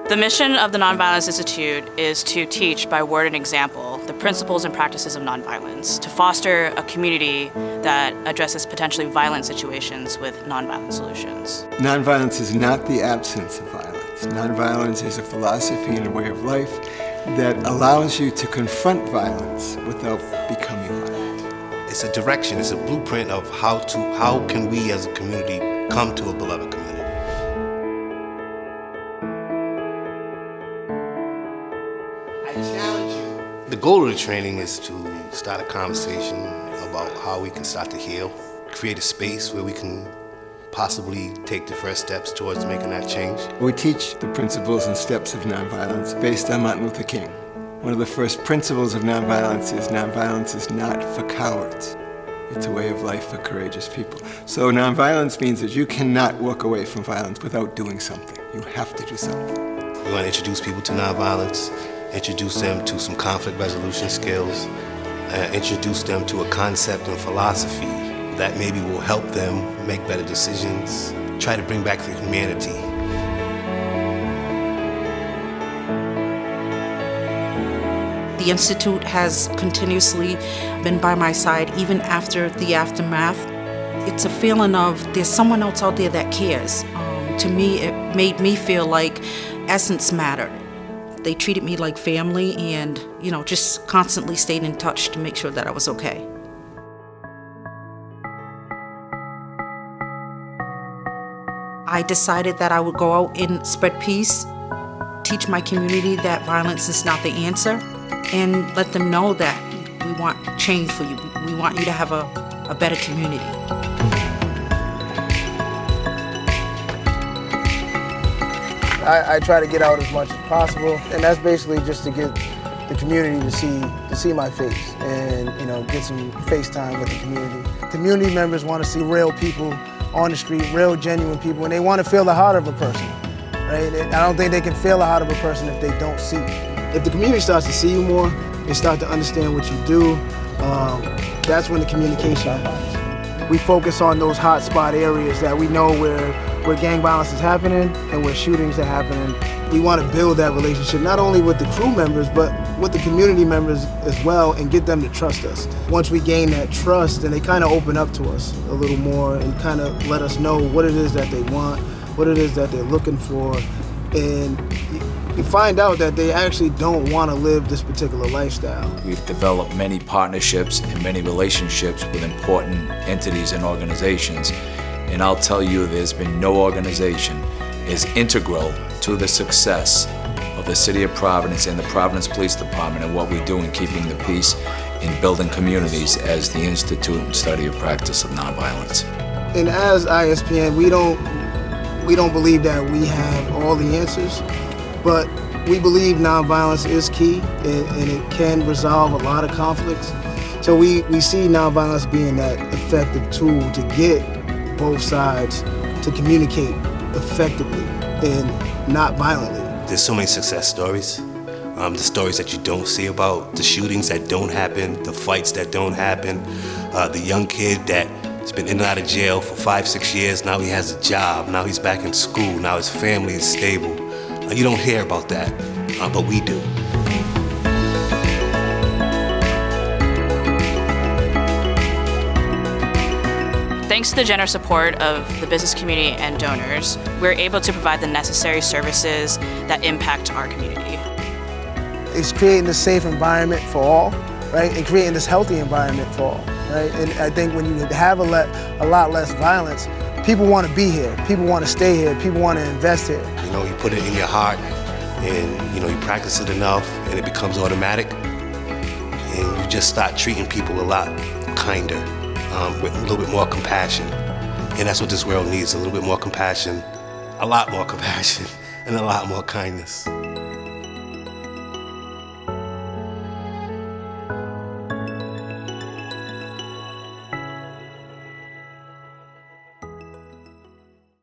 The mission of the Nonviolence Institute is to teach by word and example the principles and practices of nonviolence, to foster a community that addresses potentially violent situations with nonviolent solutions. Nonviolence is not the absence of violence. Nonviolence is a philosophy and a way of life that allows you to confront violence without becoming violent. It's a direction, it's a blueprint of how can we as a community come to a beloved community. I challenge you. The goal of the training is to start a conversation about how we can start to heal, create a space where we can possibly take the first steps towards making that change. We teach the principles and steps of nonviolence based on Martin Luther King. One of the first principles of nonviolence is not for cowards. It's a way of life for courageous people. So nonviolence means that you cannot walk away from violence without doing something. You have to do something. We want to introduce people to nonviolence, introduce them to some conflict resolution skills, introduce them to a concept and philosophy that maybe will help them make better decisions, try to bring back their humanity. The Institute has continuously been by my side even after the aftermath. It's a feeling of there's someone else out there that cares. To me, it made me feel like essence mattered. They treated me like family and, just constantly stayed in touch to make sure that I was okay. I decided that I would go out and spread peace, teach my community that violence is not the answer, and let them know that we want change for you. We want you to have a better community. I try to get out as much as possible, and that's basically just to get the community to see my face and get some face time with the community. Community members want to see real people on the street, real genuine people, and they want to feel the heart of a person. Right? I don't think they can feel the heart of a person if they don't see it. If the community starts to see you more, they start to understand what you do, that's when the communication happens. We focus on those hot spot areas that we know where gang violence is happening and where shootings are happening. We want to build that relationship, not only with the crew members, but with the community members as well, and get them to trust us. Once we gain that trust, then they kind of open up to us a little more and kind of let us know what it is that they want, what it is that they're looking for, and you find out that they actually don't want to live this particular lifestyle. We've developed many partnerships and many relationships with important entities and organizations, and I'll tell you there's been no organization is integral to the success of the City of Providence and the Providence Police Department and what we do in keeping the peace in building communities as the Institute and Study of Practice of Nonviolence. And as ISPN, we don't believe that we have all the answers, but we believe nonviolence is key and it can resolve a lot of conflicts. So we see nonviolence being that effective tool to get both sides to communicate effectively and not violently. There's so many success stories. The stories that you don't see about, the shootings that don't happen, the fights that don't happen, the young kid that's been in and out of jail for 5-6 years, now he has a job, now he's back in school, now his family is stable. You don't hear about that, but we do. Thanks to the generous support of the business community and donors, we're able to provide the necessary services that impact our community. It's creating a safe environment for all, right? And creating this healthy environment for all, right? And I think when you have a lot less violence, people want to be here, people want to stay here, people want to invest here. You put it in your heart and you practice it enough and it becomes automatic and you just start treating people a lot kinder, with a little bit more compassion. And that's what this world needs, a little bit more compassion, a lot more compassion, and a lot more kindness.